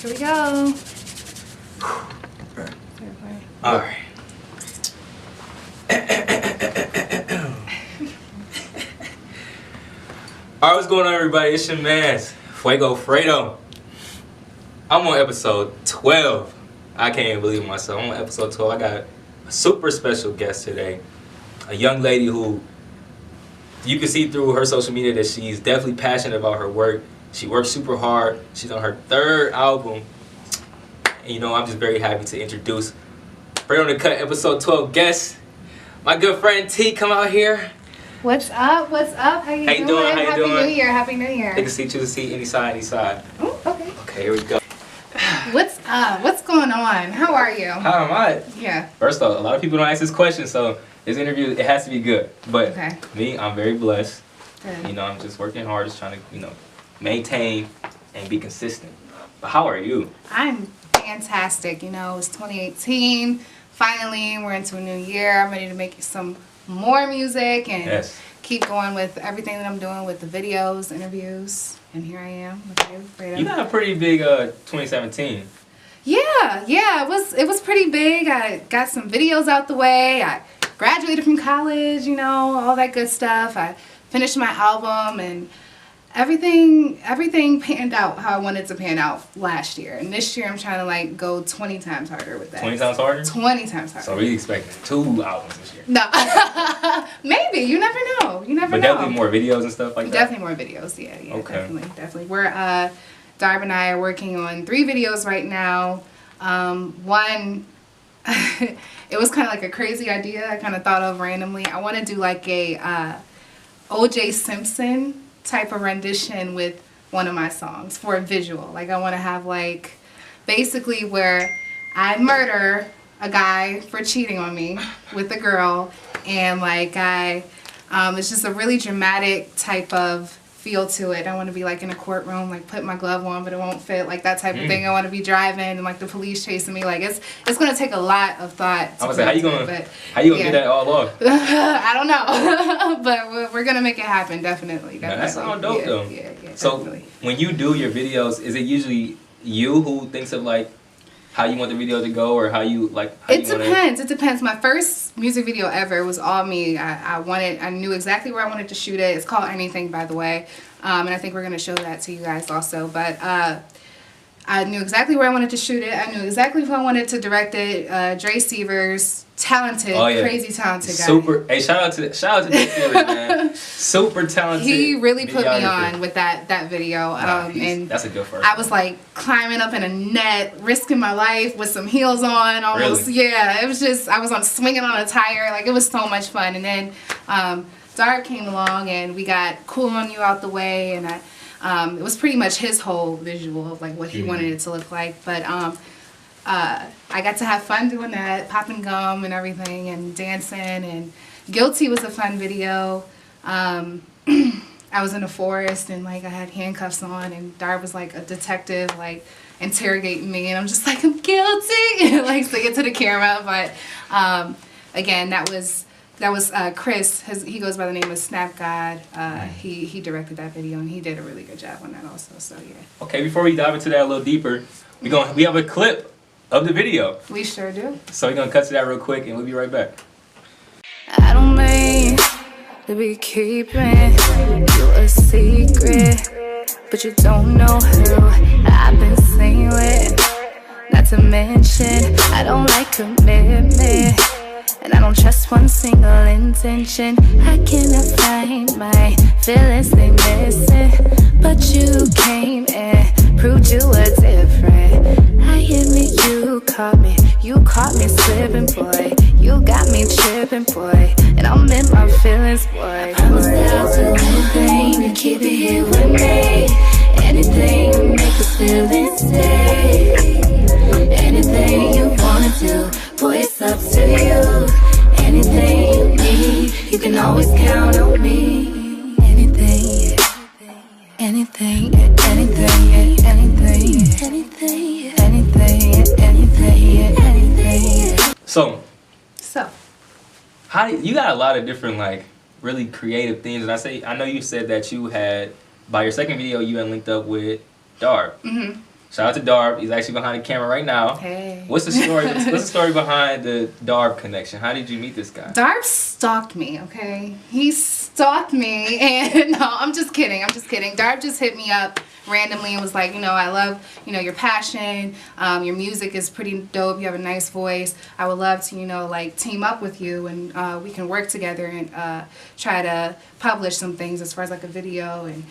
Here we go. All right. Alright, what's going on, everybody? It's your man, Fredo. I'm on episode 12. I can't even believe myself. I'm on episode 12. I got a super special guest today. A young lady who you can see through her social media that she's definitely passionate about her work. She works super hard. She's on her 3rd album. And you know, I'm just very happy to introduce Fredo on the Cut episode 12 guest. My good friend T, come out here. What's up? What's up? How you doing? How you doing? Happy New Year. Happy New Year. Take a seat, choose a seat, any side. Oh, okay. Okay, here we go. What's up? What's going on? How are you? How am I? Yeah. First off, a lot of people don't ask this question, so this interview, it has to be good. But me, I'm very blessed. Good. You know, I'm just working hard, just trying to, you know, maintain and be consistent. But how are you? I'm fantastic. You know, it's 2018. Finally, we're into a new year. I'm ready to make some more music and keep going with everything that I'm doing with the videos, interviews, and here I am with you, Fredo. You got a pretty big 2017. Yeah, it was pretty big. I got some videos out the way. I graduated from college, you know, all that good stuff. I finished my album and everything panned out how I wanted to pan out last year. And this year I'm trying to like go 20 times harder with that. 20 times harder? 20 times harder. So we expecting 2 albums this year? No. Maybe. You never know. You never know. But definitely more videos and stuff like that? Definitely more videos. Yeah, okay. Definitely. We're, Darb and I are working on 3 videos right now. One, it was kind of like a crazy idea I kind of thought of randomly. I want to do like a O.J. Simpson type of rendition with one of my songs for a visual. Like I want to have like basically where I murder a guy for cheating on me with a girl, and like it's just a really dramatic type of feel to it. I want to be like in a courtroom, like put my glove on but it won't fit, like that type of thing. I want to be driving and like the police chasing me. Like it's gonna take a lot of thought. I was like, how you gonna get that all off? I don't know, but we're gonna make it happen. Definitely. That sounds dope though. Yeah, so definitely. When you do your videos, is it usually you who thinks of like how you want the video to go, or how you like? It depends. My first music video ever was all me. I knew exactly where I wanted to shoot it. It's called Anything, by the way, and I think we're gonna show that to you guys also. But I knew exactly where I wanted to shoot it. I knew exactly who I wanted to direct it. Dre Severs, talented, crazy talented guy. Super. Hey, shout out to Dre Severs, man. Super talented. He really put me on with that video. And that's a good first. I was like climbing up in a net, risking my life with some heels on. Almost, really? Yeah. It was just I was swinging on a tire. Like it was so much fun. And then Darb came along and we got Cool on You out the way, and it was pretty much his whole visual of like what he wanted it to look like. But I got to have fun doing that, popping gum and everything and dancing. And Guilty was a fun video. I was in a forest and like I had handcuffs on, and Darb was like a detective like interrogating me, and I'm just like, I'm guilty, like singing to the camera. But again, that was Chris. He goes by the name of Snap God. He directed that video and he did a really good job on that also. So yeah. Okay, before we dive into that a little deeper, we have a clip of the video. We sure do. So we're gonna cut to that real quick and we'll be right back. I don't mean to be keeping you a secret, but you don't know who I've been seen with. Not to mention, I don't like commitment, and I don't trust one single intention. I cannot find my feelings, they missing, but you came and proved you were different. I admit you caught me slipping, boy. You got me tripping, boy, and I'm in my feelings, boy. I promise that I'll do anything to keep it here with me. Anything to make us feel insane. Anything you wanna do, boy, it's up to you. Anything you need, you can always count on me. Anything, anything, anything, anything, anything, anything, anything. So, how you got a lot of different like really creative themes, and I know you said that you had by your second video you had linked up with Darb. Shout out to Darb. He's actually behind the camera right now. Hey. What's the story? What's the story behind the Darb connection? How did you meet this guy? Darb stalked me, okay? He stalked me, and no, I'm just kidding. Darb just hit me up randomly and was like, I love, your passion. Your music is pretty dope. You have a nice voice. I would love to, team up with you, and we can work together and try to publish some things as far as like a video. And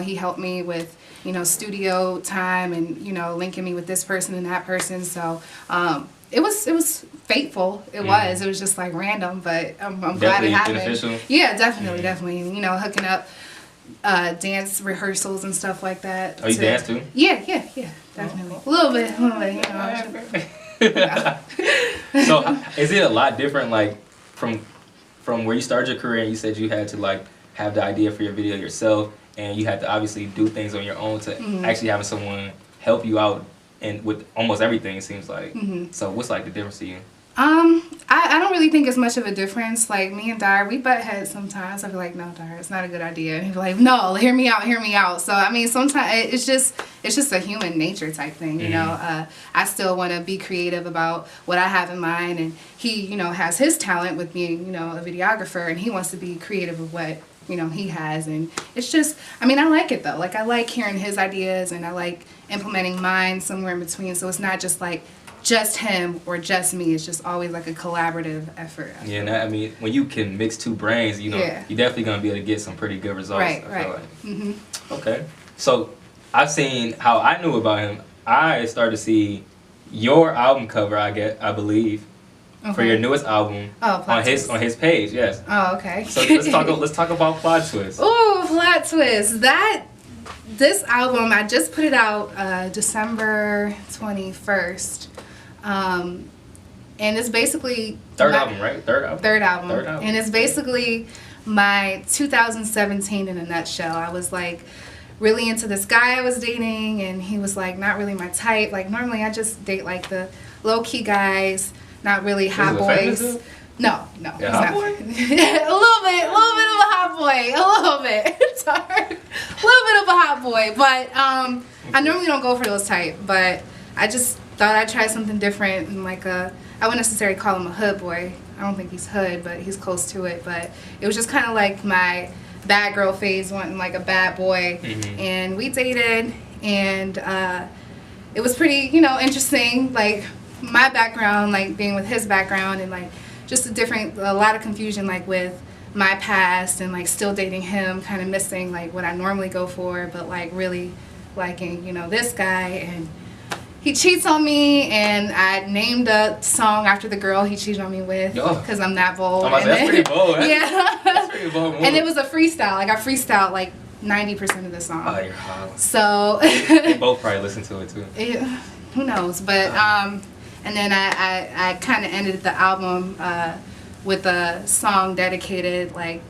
he helped me with studio time and linking me with this person and that person. So it was fateful. It was just like random, but I'm glad it happened. Beneficial. Yeah, definitely. Hooking up dance rehearsals and stuff like that. Oh, you dance too? Yeah, definitely. A little bit. So is it a lot different, like from where you started your career and you said you had to like have the idea for your video yourself, and you had to obviously do things on your own to actually having someone help you out and with almost everything, it seems like. So what's like the difference to you? I don't really think it's much of a difference. Like me and Dar, we butt heads sometimes. I be like, no, Dar, it's not a good idea. And he'd be like, no, hear me out. So I mean, sometimes it's just a human nature type thing, I still want to be creative about what I have in mind, and he, has his talent with being, a videographer, and he wants to be creative of what he has. And it's just, I mean, I like it though. Like I like hearing his ideas, and I like implementing mine somewhere in between. So it's not just like just him or just me. It's just always like a collaborative effort. I mean, when you can mix two brains, you're definitely gonna be able to get some pretty good results. Right. Like. Okay. So I've seen how I knew about him. I started to see your album cover. I believe. For your newest album on his page, yes. Oh, okay. So let's talk about Plot Twist. Ooh, Plot Twist. This album, I just put it out December 21st. And it's basically third album, right? Third album. And it's basically my 2017 in a nutshell. I was like really into this guy I was dating, and he was like not really my type. Like normally I just date like the low-key guys. Not really hot boys. No. Yeah, hot boy? a little bit of a hot boy. A little bit. It's hard. A little bit of a hot boy. But I normally don't go for those type. But I just thought I'd try something different. And like I wouldn't necessarily call him a hood boy. I don't think he's hood, but he's close to it. But it was just kind of like my bad girl phase, wanting like a bad boy. And we dated, and it was pretty, interesting. Like my background, like being with his background, and like just a lot of confusion like with my past, and like still dating him, kind of missing like what I normally go for, but like really liking this guy. And he cheats on me, and I named a song after the girl he cheated on me with, because I'm that bold. That's pretty bold. That's pretty bold. And it was a freestyle. Like I freestyled like 90% of the song. Oh, you're hot. So they both probably listen to it too. Who knows? But and then I kind of ended the album with a song dedicated, like,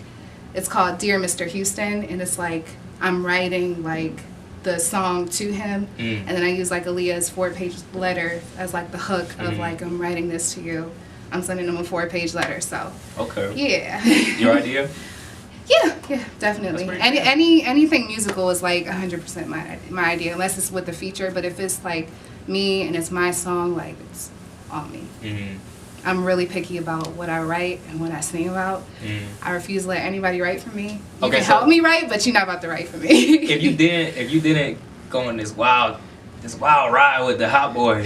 it's called Dear Mr. Houston, and it's like I'm writing like the song to him, and then I use like Aaliyah's 4-page letter as like the hook of like, I'm writing this to you. I'm sending him a 4-page letter. So yeah. Your idea? Yeah, definitely. Anything musical is like 100% my idea, unless it's with the feature. But if it's like me and it's my song, like it's all me. I'm really picky about what I write and what I sing about. I refuse to let anybody write for me. You can help me write, but you're not about to write for me. if you didn't go on this wild ride with the hot boy,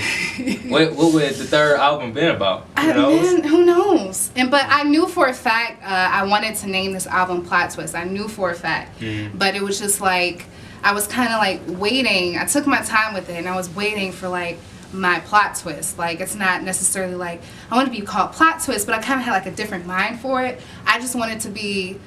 what would the third album been about? Who knows? But I knew for a fact I wanted to name this album Plot Twist. I knew for a fact. But it was just like, I was kind of like waiting. I took my time with it, and I was waiting for like my plot twist. Like, it's not necessarily like I want to be called Plot Twist, but I kind of had like a different mind for it. I just wanted to be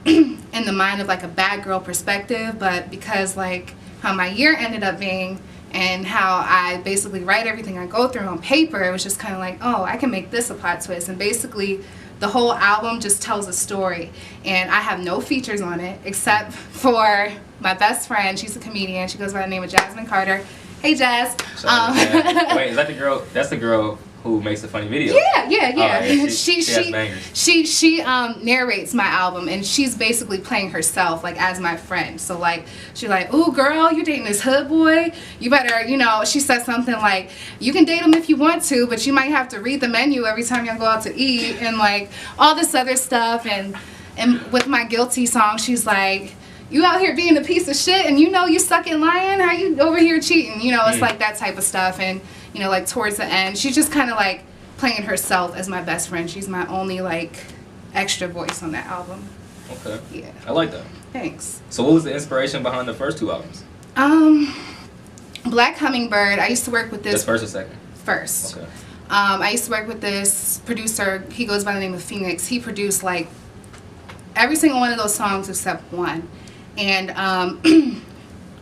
in the mind of like a bad girl perspective, but because like how my year ended up being and how I basically write everything I go through on paper, it was just kind of like, oh, I can make this a plot twist. And basically the whole album just tells a story, and I have no features on it except for my best friend. She's a comedian. She goes by the name of Jasmine Carter. Hey, Jazz. Wait, is that the girl? That's the girl who makes a funny video. Yeah. Oh, yeah, she has bangers. she narrates my album, and she's basically playing herself like as my friend. So like she's like, "Ooh, girl, you dating this hood boy? You better, you know." She said something like, "You can date him if you want to, but you might have to read the menu every time you go out to eat," and like all this other stuff. And with my Guilty song, she's like, "You out here being a piece of shit, and you know you sucking lying. How you over here cheating?" You know, it's like that type of stuff. And you know, like towards the end, she's just kind of like playing herself as my best friend. She's my only like extra voice on that album. Okay. Yeah. I like that. Thanks. So what was the inspiration behind the first 2 albums? Black Hummingbird. I used to work with this. That's first or second? First. Okay. I used to work with this producer. He goes by the name of Phoenix. He produced like every single one of those songs except one. And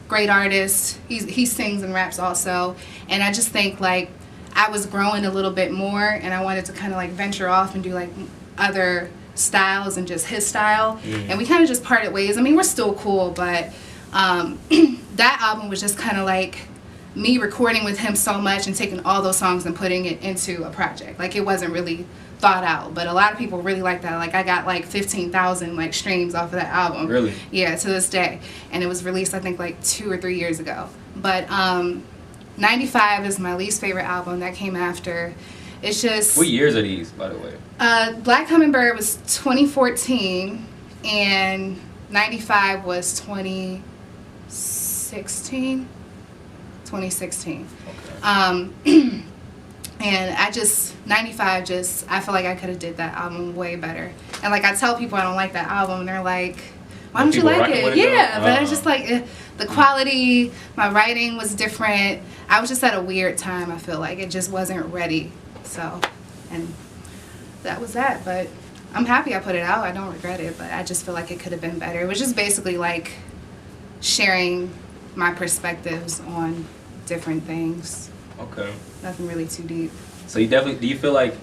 great artist. He sings and raps also. And I just think like I was growing a little bit more, and I wanted to kind of like venture off and do like other styles and just his style. And we kind of just parted ways. I mean, we're still cool, but that album was just kind of like me recording with him so much and taking all those songs and putting it into a project. Like it wasn't really thought out, but a lot of people really like that. Like I got like 15,000 like streams off of that album. Really? Yeah, to this day. And it was released I think like 2 or 3 years ago. But 95 is my least favorite album that came after. It's just... What years are these, by the way? Black Hummingbird was 2014, and 95 was 2016. 2016. Okay. And I just, 95 just, I feel like I could have did that album way better. And like I tell people I don't like that album, and they're like, "Why don't you like it?" Yeah, but I just like the quality, my writing was different. I was just at a weird time, I feel like. It just wasn't ready. So, and that was that. But I'm happy I put it out. I don't regret it, but I just feel like it could have been better. It was just basically like sharing my perspectives on different things. Okay. Nothing really too deep. So you definitely, do you feel like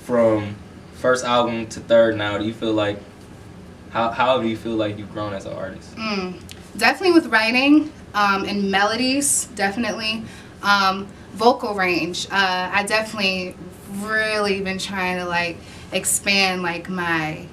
from first album to third now, do you feel like, how do you feel like you've grown as an artist? Definitely with writing and melodies, definitely. Vocal range, I definitely really been trying to like expand like my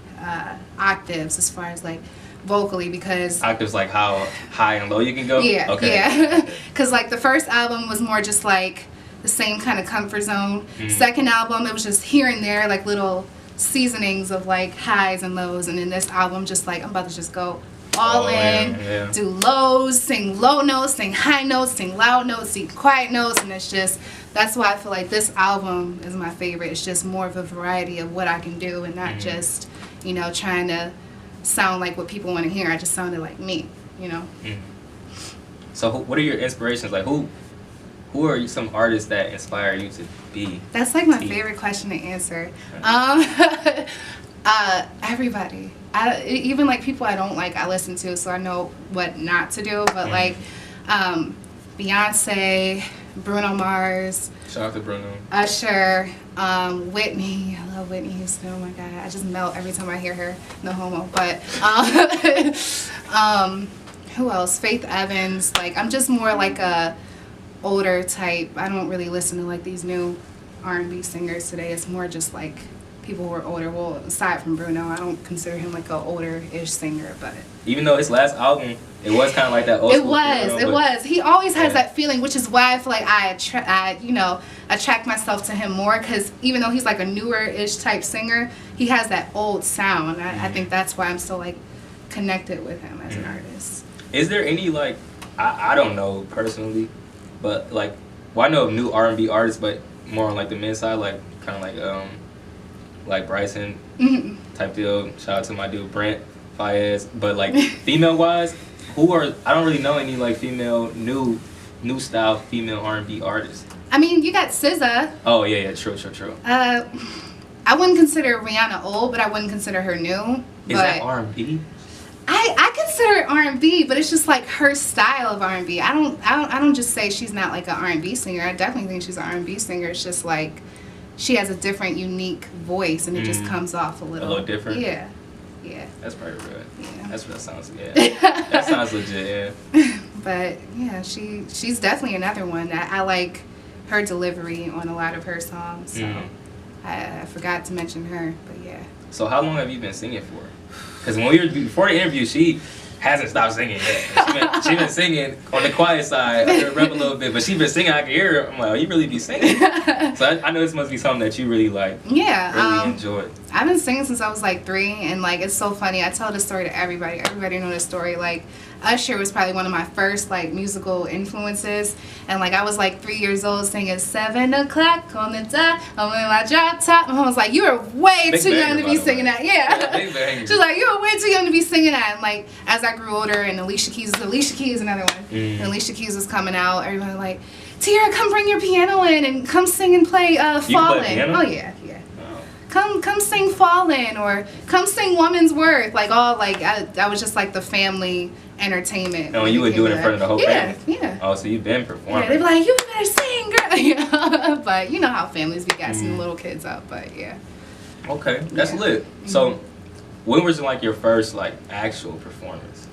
octaves as far as like vocally, because Octaves, like how high and low you can go? yeah, Okay. yeah. Because like the first album was more just like the same kind of comfort zone. Second album, it was just here and there like little seasonings of like highs and lows, and in this album just like I'm about to just go all in, yeah. do lows, sing low notes, sing high notes, sing loud notes, sing quiet notes, and it's just, that's why I feel like this album is my favorite. It's just more of a variety of what I can do, and not just, you know, trying to sound like what people want to hear. I just sounded like me, you know. So what are your inspirations? Like who are some artists that inspire you to be? That's like my favorite question to answer. Everybody. Even like people I don't like, I listen to, so I know what not to do. But like Beyonce, Bruno Mars, Shout out to Bruno, Usher, Whitney. I love Whitney Houston. Oh my god, I just melt every time I hear her. No homo. But who else? Faith Evans. Like I'm just more like a older type. I don't really listen to like these new R&B singers today. It's more just like people who are older. Well, aside from Bruno, I don't consider him like an older-ish singer, but even though his last album, it was kind of like that old school it was. He always has that feeling, which is why I feel like I attract myself to him more, because even though he's like a newer-ish type singer, he has that old sound. I think that's why I'm still like connected with him as an artist. Is there any like, I don't know personally, but like, well, I know of new R&B artists, but more on like the men's side, like kind of like Bryson type deal. Shout out to my dude Brent Fayez. But like female wise, I don't really know any like female new style female R&B artists. I mean, you got SZA. Oh yeah, true. I wouldn't consider Rihanna old, but I wouldn't consider her new. Is that R&B? I consider it R&B, but it's just like her style of R&B. I don't just say she's not like an R&B singer. I definitely think she's an R&B singer. It's just like she has a different, unique voice, and it just comes off a little different. Yeah. That's probably good. Yeah. That sounds good. That sounds legit. Yeah. But yeah, she's definitely another one that I like her delivery on a lot of her songs. So I forgot to mention her, but yeah. So how long have you been singing for? Because when we were before the interview, she hasn't stopped singing yet. She been singing on the quiet side. I heard rap a little bit, but she been singing. I can hear her. I'm like, oh, you really be singing? So I know this must be something that you really like. Yeah. Really enjoy. I've been singing since I was like 3, and like it's so funny. I tell this story to everybody. Everybody knows this story. Like Usher was probably one of my first like musical influences, and like I was like 3 years old singing 7 o'clock on the dot, I'm in my drop top. My mom was like, "You are way Big too young banger, to be singing that." Yeah. Big banger. She's like, "You are way too young to be singing that." And like as I grew older, and Alicia Keys is another one. And Alicia Keys was coming out. Everybody was like, "Tiara, come bring your piano in and come sing and play Fallin'." Oh yeah. Come sing Fallin', or come sing Woman's Worth. Like all like I was just like the family entertainment. And when you would do it in front of the whole family? Yeah. Oh, so you've been performing. Yeah, they'd be like, "You better sing, girl." Yeah. But you know how families be gassing little kids up, but yeah. Okay, that's lit. So when was like your first like actual performance?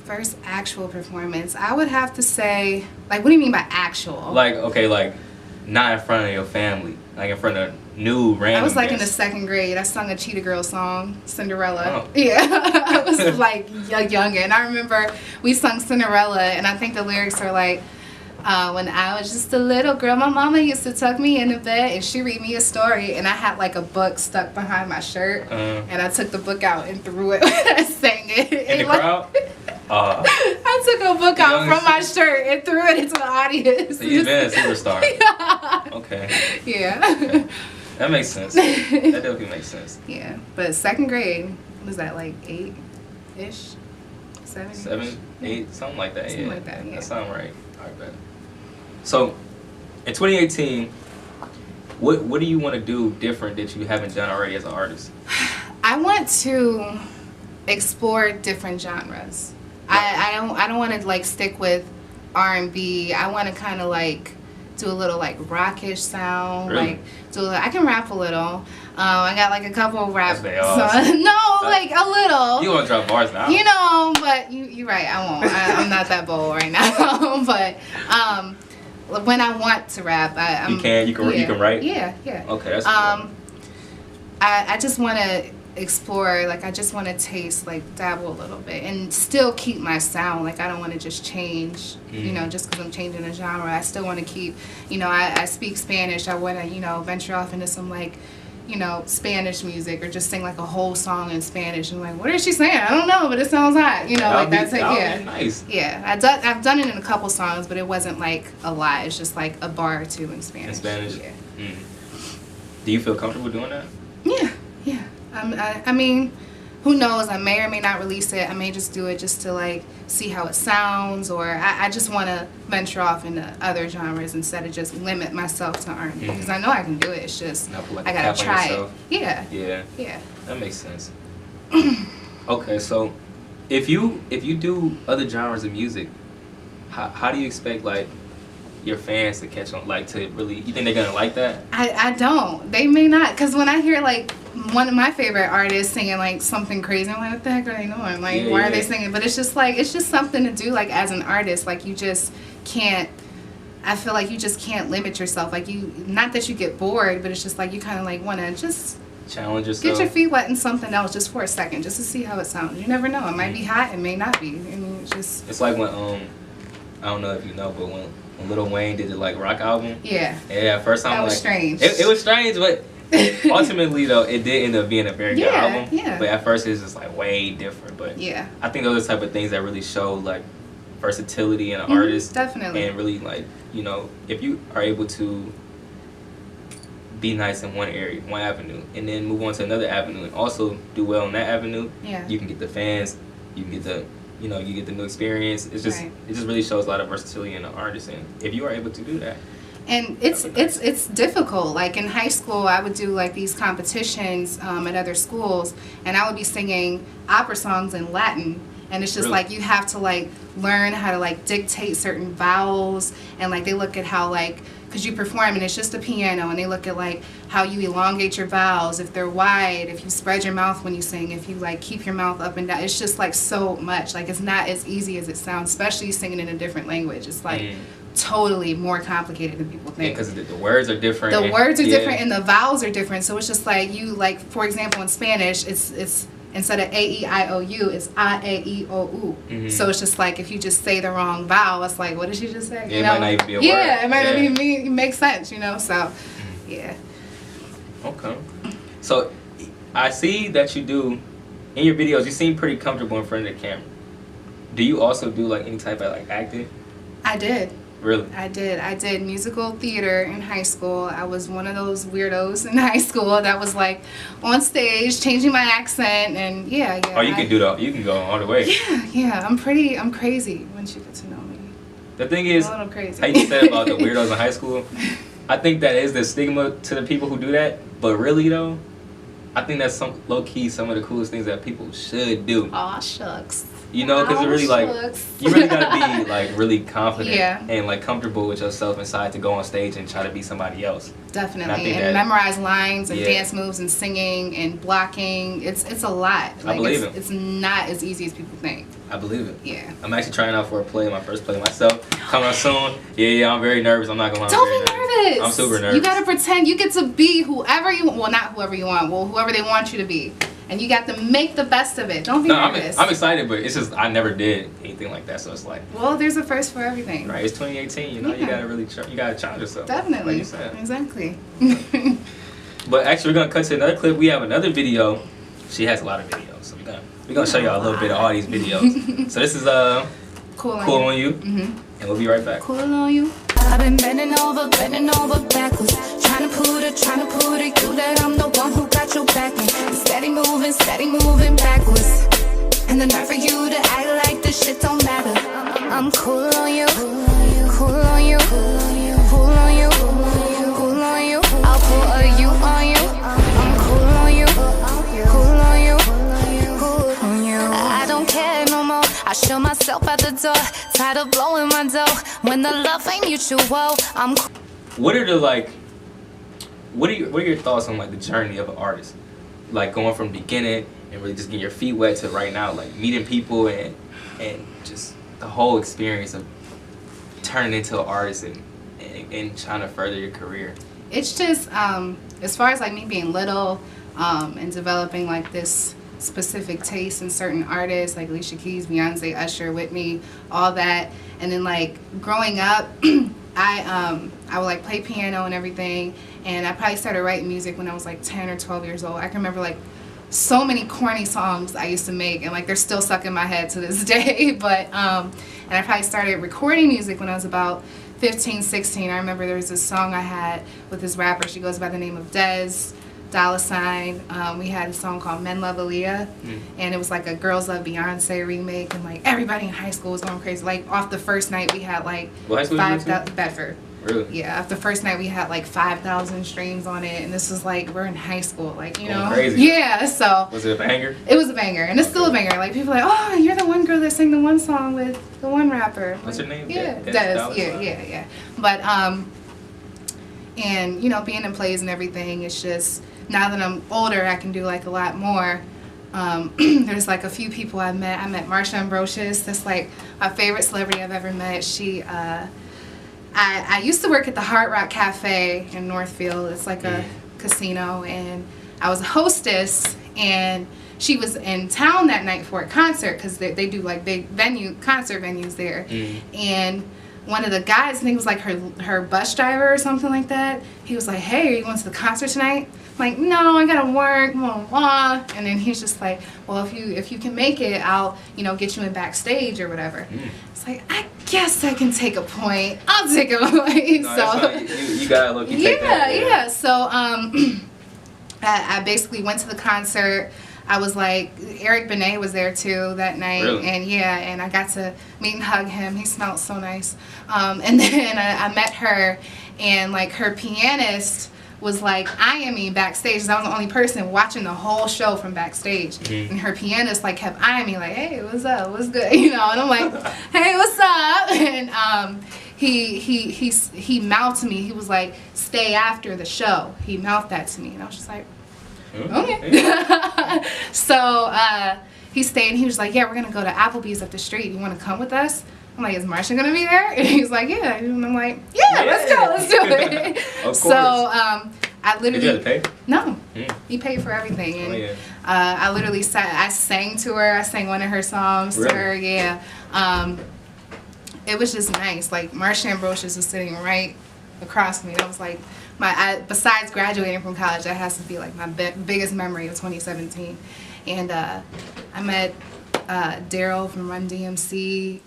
First actual performance, I would have to say, like, what do you mean by actual? Like, okay, like not in front of your family, like in front of new random I was like in the guests. 2nd grade. I sung a Cheetah Girl song, Cinderella. Oh. Yeah, I was like a youngin'. I remember we sung Cinderella, and I think the lyrics are like, when I was just a little girl, my mama used to tuck me in the bed, and she read me a story, and I had like a book stuck behind my shirt, and I took the book out and threw it when I sang it. In the crowd? I took a book out from my shirt and threw it into the audience. So you've been a superstar. Yeah. Okay. Yeah. Okay. That makes sense. That definitely makes sense. Yeah, but 2nd grade, was that like 8-ish? 7? 7, 8, something like that. Something like that, yeah. That sounds right. All right, bet. So, in 2018, what do you want to do different that you haven't done already as an artist? I want to explore different genres. I don't want to like stick with R&B. I want to kind of like do a little like rockish sound. Really? Like I can rap a little. I got like a couple of rap That's songs. No, like a little. You want to drop bars now? You know, but you're right. I won't. I'm not that bold right now. But when I want to rap, you can write. Yeah. Okay, that's cool. I just want to explore, like I just want to taste, like dabble a little bit and still keep my sound. Like I don't want to just change, you know, just because I'm changing a genre. I still want to keep, you know, I speak Spanish. I want to, you know, venture off into some like, you know, Spanish music, or just sing like a whole song in Spanish. And like, what is she saying? I don't know, but it sounds hot. You know, like that's it. Yeah, nice. Yeah, I've done it in a couple songs, but it wasn't like a lot. It's just like a bar or two in Spanish. In Spanish. Yeah. Do you feel comfortable doing that? Yeah. I mean, who knows? I may or may not release it. I may just do it just to like see how it sounds, or I just want to venture off into other genres instead of just limit myself to R&B, because I know I can do it. It's just I gotta try it. Yeah. That makes sense. Okay, so if you do other genres of music, how do you expect like your fans to catch on, like to really, you think they're gonna like that? I don't. They may not, because when I hear like one of my favorite artists singing like something crazy, I'm like, what the heck are they doing? Like, why are they singing? But it's just like, it's just something to do, like as an artist. Like you just can't, I feel like you just can't limit yourself. Like you, not that you get bored, but it's just like you kind of like want to just challenge yourself. Get your feet wet in something else just for a second, just to see how it sounds. You never know. It might be hot, it may not be. I mean, it's just. It's like when I don't know if you know, but when Lil Wayne did the like rock album. Yeah. Yeah. First time that was like strange. It was strange, but ultimately though it did end up being a very good album. Yeah. But at first it was just like way different. But yeah, I think those are the type of things that really show like versatility in an artist. Definitely. And really like, you know, if you are able to be nice in one area, one avenue, and then move on to another avenue and also do well in that avenue, you can get the fans, you can get the, you know, you get the new experience. It's just, it just really shows a lot of versatility in an artist, and if you are able to do that. And it's difficult. Like in high school, I would do like these competitions at other schools, and I would be singing opera songs in Latin. And it's just like you have to like learn how to like dictate certain vowels, and like they look at how like, because you perform and it's just a piano, and they look at like how you elongate your vowels, if they're wide, if you spread your mouth when you sing, if you like keep your mouth up and down. It's just like so much. Like it's not as easy as it sounds, especially singing in a different language. It's like totally more complicated than people think. Because the words are different. The words are different and the vowels are different. So it's just like you, like, for example, in Spanish, it's instead of A-E-I-O-U, it's A-E-I-O-U. So it's just like if you just say the wrong vowel, it's like, what did she just say? Yeah, it might not even be a word. Yeah, it might not even make sense, you know? So, yeah. Okay. So I see that you do, in your videos, you seem pretty comfortable in front of the camera. Do you also do like any type of like acting? I did. Really? I did musical theater in high school. I was one of those weirdos in high school that was like on stage changing my accent and yeah. Oh, you can do that. You can go all the way. Yeah. I'm crazy once you get to know me. The thing is, I'm a little crazy. how you said about the weirdos in high school, I think that is the stigma to the people who do that. But really though, I think that's low key some of the coolest things that people should do. Aw, shucks. You know, because really like you really gotta be like really confident and like comfortable with yourself inside to go on stage and try to be somebody else. Definitely, and memorize lines and dance moves and singing and blocking. It's a lot. Like, I believe it. It's not as easy as people think. I believe it. Yeah. I'm actually trying out for a play, my first play myself. Coming out soon. Yeah, I'm very nervous. I'm not gonna lie. Don't be nervous. I'm super nervous. You gotta pretend you get to be whoever you want. Well, not whoever you want. Well, whoever they want you to be. And you got to make the best of it. Don't be nervous. I'm excited, but it's just I never did anything like that, so it's like. Well, there's a first for everything. Right, it's 2018. You know, you gotta really you gotta challenge yourself. Definitely. Like you said. Exactly. But actually, we're gonna cut to another clip. We have another video. She has a lot of videos, so we're gonna show y'all a little bit of all these videos. So this is Cool on You, and we'll be right back. Cool on You. I've been bending over backwards, trying to put it, you that I'm the one who got your back, and steady moving backwards, and the nerve for you to act like this shit don't matter. I'm cool on you, cool on you, cool on you, cool on you, I'll put a you on you, I'm cool on you, cool on you, cool on you. I don't care no more, I show myself at the door, tired of blowing my dough, when the love ain't mutual, I'm cool. What are your thoughts on like the journey of an artist, like going from beginning and really just getting your feet wet to right now, like meeting people and just the whole experience of turning into an artist and trying to further your career? It's just as far as like me being little and developing like this specific taste in certain artists like Alicia Keys, Beyonce, Usher, Whitney, all that, and then like growing up I would like play piano and everything, and I probably started writing music when I was like 10 or 12 years old. I can remember like so many corny songs I used to make, and like they're still stuck in my head to this day. But and I probably started recording music when I was about 15, 16. I remember there was this song I had with this rapper. She goes by the name of Dez $. We had a song called Men Love Aaliyah, and it was like a Girls Love Beyonce remake, and like everybody in high school was going crazy. Like off the first night we had like 5,000 Bedford. Really? Yeah, after the first night we had like 5,000 streams on it, and this was like we're in high school, like, you know. Crazy. Yeah, so. Was it a banger? It was a banger, and it's still a banger. Like people are like, oh, you're the one girl that sang the one song with the one rapper. What's her name? Yeah, Dez. Yeah. But and you know, being in plays and everything, it's just now that I'm older, I can do like a lot more. There's like a few people I met. I met Marsha Ambrosius. That's like my favorite celebrity I've ever met. She, I used to work at the Hard Rock Cafe in Northfield. It's like a casino, and I was a hostess, and she was in town that night for a concert because they do like big concert venues there. And one of the guys, I think it was like her bus driver or something like that, he was like, hey, are you going to the concert tonight? I'm like, no, I gotta work, blah, blah, blah. And then he's just like, well, if you can make it, I'll, you know, get you in backstage or whatever. It's like, I guess I can take a point. I'll take a point. No, so you gotta look. Take that. Yeah. So I basically went to the concert. I was like, Eric Benet was there too that night. Really? And I got to meet and hug him. He smelled so nice. And then I met her, and like her pianist was like eyeing me backstage. I was the only person watching the whole show from backstage. And her pianist like kept eyeing me like, hey, what's up? What's good? You know, and I'm like, hey, what's up? And he mouthed to me. He was like, stay after the show. He mouthed that to me, and I was just like, okay. So he stayed, and he was like, yeah, we're gonna go to Applebee's up the street. You want to come with us? I'm like, is Marsha gonna be there? And he's like, yeah. And I'm like, yeah, let's go, let's do it. Of course. So I literally. Did you have to pay? No, he paid for everything, and I literally I sang to her. I sang one of her songs to her. Yeah, it was just nice. Like Marsha Ambrosius was sitting right across from me. That was like besides graduating from college, that has to be like my biggest memory of 2017. And I met Daryl from Run DMC.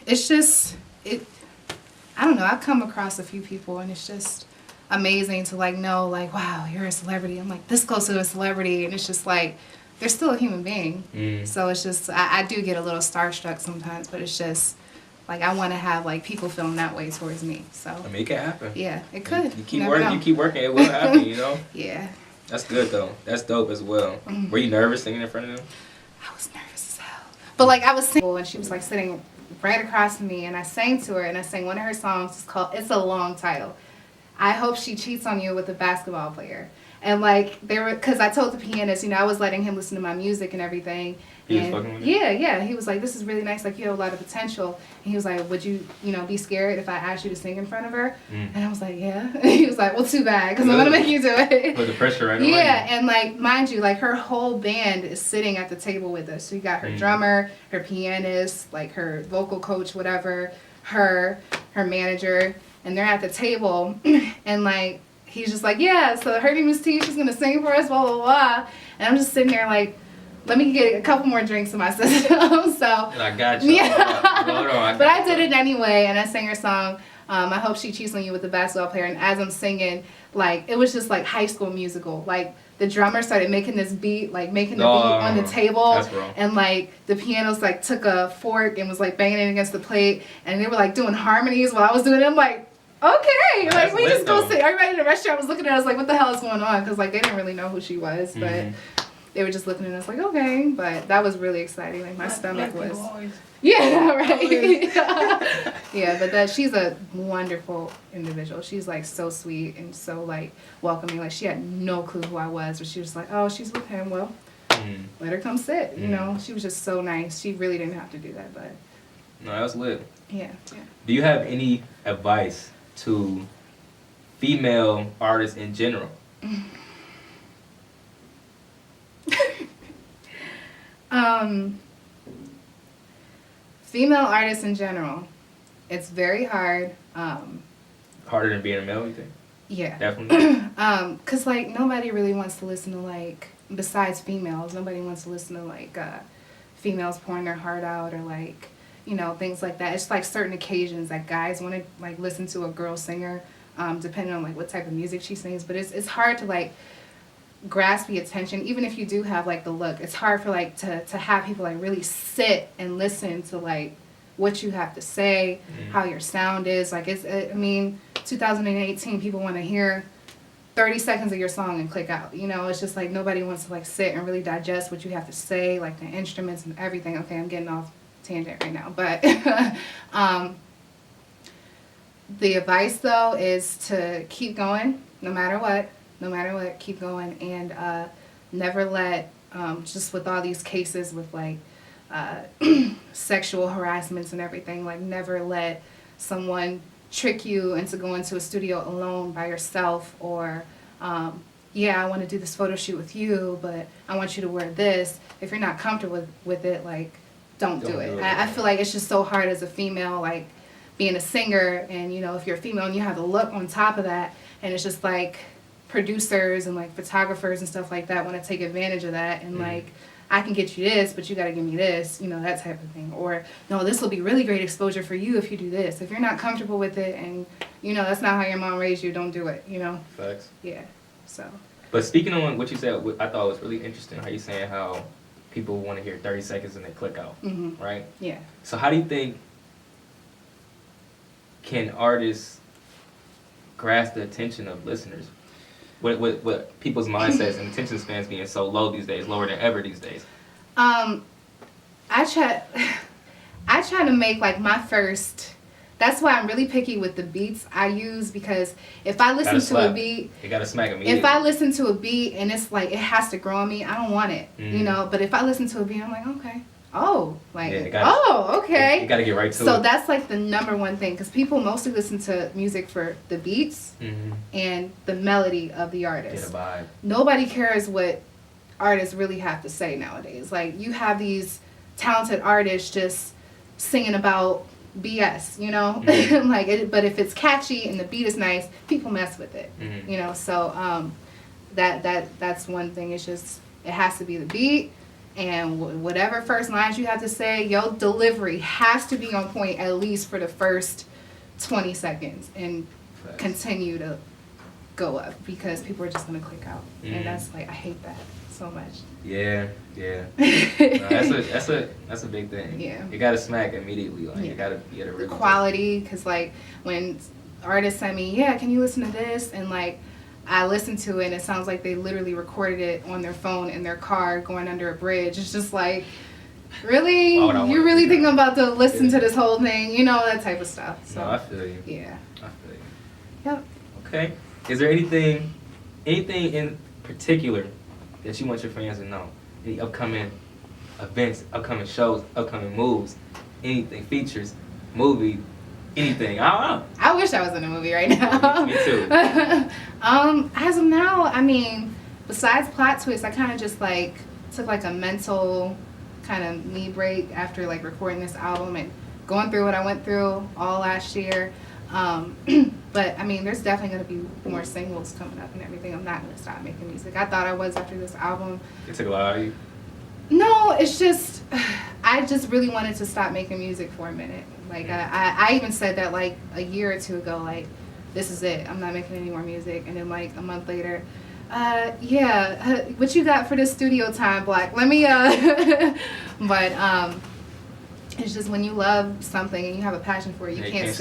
It's just I don't know. I've come across a few people, and it's just amazing to like know like, wow, you're a celebrity. I'm like this close to a celebrity, and it's just like they're still a human being. So it's just I do get a little starstruck sometimes, but it's just like I want to have like people feeling that way towards me. So I mean, it can happen. Yeah, it could. You keep working. You keep working. It will happen. You know. Yeah. That's good though. That's dope as well. Were you nervous singing in front of them? I was nervous as hell. But like I was singing, and she was like sitting right across from me, and I sang to her, and I sang one of her songs. It's a long title. I hope she cheats on you with a basketball player. And like because I told the pianist, I was letting him listen to my music and everything. He was fucking with you? Yeah. He was like, this is really nice. Like you have a lot of potential. And he was like, would you, be scared if I asked you to sing in front of her? And I was like, yeah. He was like, well, too bad, because I'm gonna make you do it. Put the pressure right away. Yeah, and like mind you, like her whole band is sitting at the table with us. So you got her drummer, her pianist, like her vocal coach, whatever, her manager, and they're at the table, and like he's just like, yeah. So her name is T. She's gonna sing for us, blah blah blah. And I'm just sitting there like, let me get a couple more drinks in my system. So and I got you. Yeah. Hold on, but I did it anyway, and I sang her song. I hope she cheats on you with the basketball player. And as I'm singing, like it was just like High School Musical. Like the drummer started making this beat, like making the beat on the table, and like the pianist like took a fork and was like banging it against the plate, and they were like doing harmonies while I was doing it. I'm like, okay, like we just go sit. Everybody in the restaurant was looking at us like, what the hell is going on? Because like they didn't really know who she was, but they were just looking at us like, okay. But that was really exciting. Like my stomach was. Yeah, right. Yeah, but she's a wonderful individual. She's like so sweet and so like welcoming. Like she had no clue who I was, but she was like, oh, she's with him. Well, let her come sit. She was just so nice. She really didn't have to do that, but. No, that was lit. Yeah. Do you have any advice to female artists in general? Female artists in general, it's very hard. Harder than being a male, you think? Yeah. Definitely. Cause like nobody really wants to listen to like, besides females, nobody wants to listen to like females pouring their heart out or like, things like that. It's like certain occasions that guys want to like listen to a girl singer, depending on like what type of music she sings. But it's hard to like grasp the attention, even if you do have like the look. It's hard for like to have people like really sit and listen to like what you have to say, how your sound is. Like I mean 2018, people want to hear 30 seconds of your song and click out. It's just like nobody wants to like sit and really digest what you have to say, like the instruments and everything. Okay, I'm getting off tangent right now, but the advice though is to keep going no matter what, keep going, and never let just with all these cases with like sexual harassments and everything, like never let someone trick you into going to a studio alone by yourself, or I want to do this photo shoot with you, but I want you to wear this. If you're not comfortable with it, like don't do it. I feel like it's just so hard as a female, like being a singer, and if you're a female and you have the look on top of that, and it's just like producers and like photographers and stuff like that want to take advantage of that, and like I can get you this, but you got to give me this, that type of thing. Or no, this will be really great exposure for you if you do this. If you're not comfortable with it, and that's not how your mom raised you, don't do it. Facts. Yeah. So. But speaking on what you said, I thought was really interesting. How you saying how people want to hear 30 seconds and they click out, right? Yeah. So how do you think can artists grasp the attention of listeners? What people's mindsets and attention spans being so low these days, lower than ever these days? I try to make like my first. That's why I'm really picky with the beats I use, because if I listen to a beat, you gotta smack immediately. If I listen to a beat and it's like it has to grow on me, I don't want it, But if I listen to a beat, I'm like, okay, Oh, like, Yeah, it gotta- oh, okay. You gotta get right to So it. that's like the number one thing, because people mostly listen to music for the beats and the melody of the Get artist. a vibe. Nobody cares what artists really have to say nowadays. Like, you have these talented artists just singing about BS, you know? Like, but if it's catchy and the beat is nice, people mess with it, you know? So that's one thing. It's just, it has to be the beat. And whatever first lines you have to say, your delivery has to be on point at least for the first 20 seconds and continue to go up, because people are just going to click out. And that's like, I hate that so much. Yeah. No, that's a big thing. Yeah. You gotta smack immediately. Like Yeah. you gotta really Quality, because like when artists send me, yeah, can you listen to this? And like, I listen to it and it sounds like they literally recorded it on their phone in their car going under a bridge. It's just like, really? Why would I wanna You really do think that? I'm about to listen to this whole thing? You know, that type of stuff. So, No, I feel you. yeah. I feel you. Yep. Okay. Is there anything in particular that you want your fans to know? Any upcoming events, upcoming shows, upcoming moves, anything, features, movie, anything? I don't know. I wish I was in a movie right now. Me too. As of now, I mean, besides plot twist, I kind of just like took like a mental kind of me break after like recording this album and going through what I went through all last year. But I mean, there's definitely going to be more singles coming up and everything. I'm not going to stop making music. I thought I was after this album. It took a lot out of you. No, it's just, I just really wanted to stop making music for a minute. Like, I even said that like a year or two ago, like, this is it. I'm not making any more music. And then like a month later, what you got for this studio time, Black? Let me, but, it's just when you love something and you have a passion for it, you can't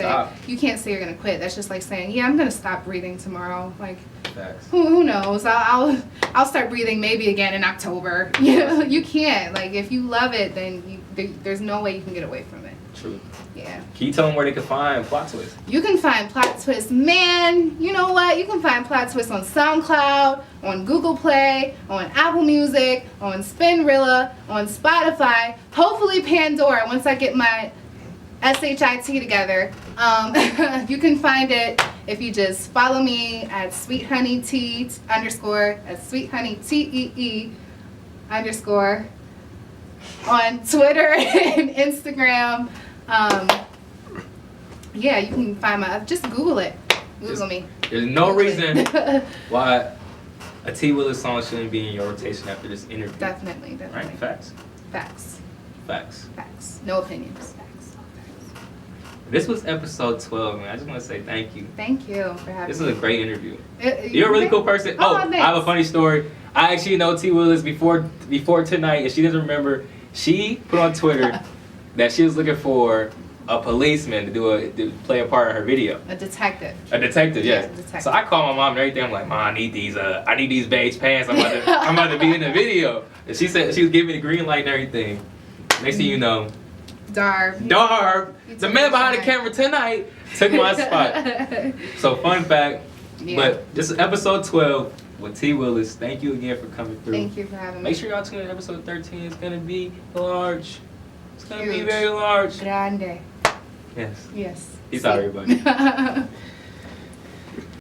say you're gonna quit. That's just like saying, yeah, I'm gonna stop breathing tomorrow. Like, Facts. who knows? I'll start breathing maybe again in October. You can't. Like, if you love it, then there's no way you can get away from it. True. Yeah. Can you tell them where they can find Plot Twist? You can find Plot Twist, man. You know what? You can find Plot Twist on SoundCloud, on Google Play, on Apple Music, on Spinrilla, on Spotify, hopefully Pandora once I get my SHIT together. You can find it if you just follow me at SweetHoneyT_ at SweetHoneyTEE_ on Twitter and Instagram. Yeah, you can find just Google it. Google me. There's no reason why a T. Willis song shouldn't be in your rotation after this interview. Definitely. Right? Facts. No opinions. Facts. This was episode 12, man. I just want to say thank you. Thank you for having me. This is a great interview. You're a really cool person. Oh, I have a funny story. I actually know T. Willis before tonight, and she doesn't remember. She put on Twitter that she was looking for a policeman to play a part in her video. A detective. A detective, yes. Yeah, a detective. So I called my mom and everything. I'm like, Mom, I need these beige pants. I'm about to be in the video. And she said she was giving me the green light and everything. Next thing you know, Darb, the man behind the camera tonight, took my spot. So fun fact. Yeah. But this is episode 12 with T. Willis. Thank you again for coming through. Thank you for having me. Make sure y'all tune in to episode 13. It's gonna be large. It's gonna be Huge. very large. Grande. Yes. Yes. Peace out, everybody.